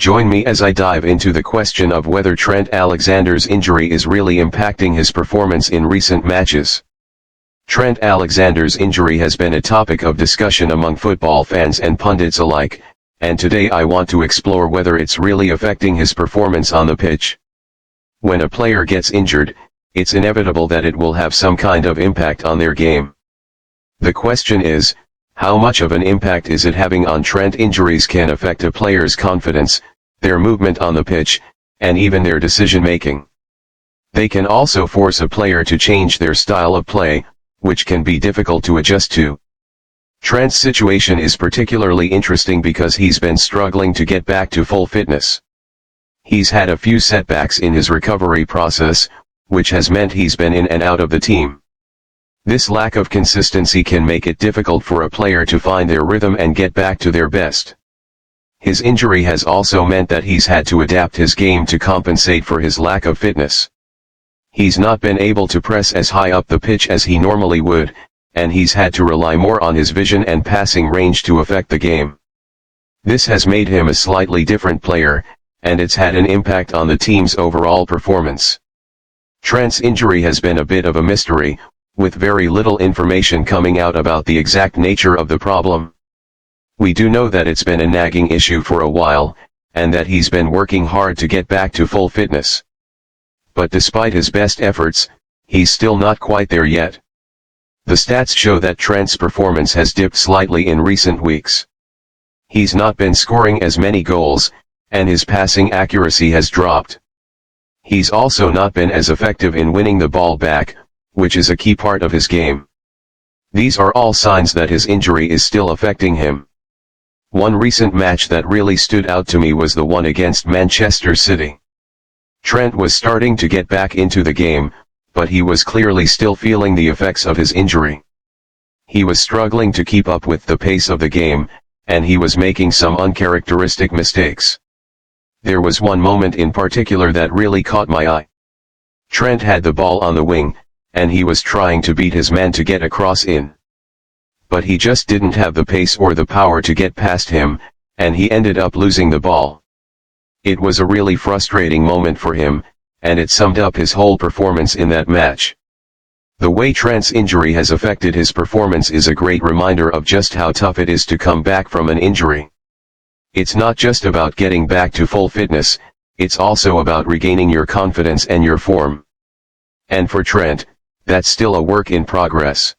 Join me as I dive into the question of whether Trent Alexander's injury is really impacting his performance in recent matches. Trent Alexander's injury has been a topic of discussion among football fans and pundits alike, and today I want to explore whether it's really affecting his performance on the pitch. When a player gets injured, it's inevitable that it will have some kind of impact on their game. The question is, how much of an impact is it having on Trent? Injuries can affect a player's confidence, their movement on the pitch, and even their decision-making. They can also force a player to change their style of play, which can be difficult to adjust to. Trent's situation is particularly interesting because he's been struggling to get back to full fitness. He's had a few setbacks in his recovery process, which has meant he's been in and out of the team. This lack of consistency can make it difficult for a player to find their rhythm and get back to their best. His injury has also meant that he's had to adapt his game to compensate for his lack of fitness. He's not been able to press as high up the pitch as he normally would, and he's had to rely more on his vision and passing range to affect the game. This has made him a slightly different player, and it's had an impact on the team's overall performance. Trent's injury has been a bit of a mystery, with very little information coming out about the exact nature of the problem. We do know that it's been a nagging issue for a while, and that he's been working hard to get back to full fitness. But despite his best efforts, he's still not quite there yet. The stats show that Trent's performance has dipped slightly in recent weeks. He's not been scoring as many goals, and his passing accuracy has dropped. He's also not been as effective in winning the ball back, which is a key part of his game. These are all signs that his injury is still affecting him. One recent match that really stood out to me was the one against Manchester City. Trent was starting to get back into the game, but he was clearly still feeling the effects of his injury. He was struggling to keep up with the pace of the game, and he was making some uncharacteristic mistakes. There was one moment in particular that really caught my eye. Trent had the ball on the wing, and he was trying to beat his man to get a cross in. But he just didn't have the pace or the power to get past him, and he ended up losing the ball. It was a really frustrating moment for him, and it summed up his whole performance in that match. The way Trent's injury has affected his performance is a great reminder of just how tough it is to come back from an injury. It's not just about getting back to full fitness, it's also about regaining your confidence and your form. And for Trent, that's still a work in progress.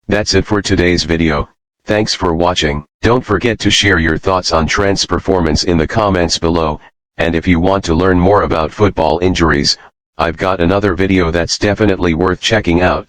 That's it for today's video. Thanks for watching. Don't forget to share your thoughts on Trent's performance in the comments below, and if you want to learn more about football injuries, I've got another video that's definitely worth checking out.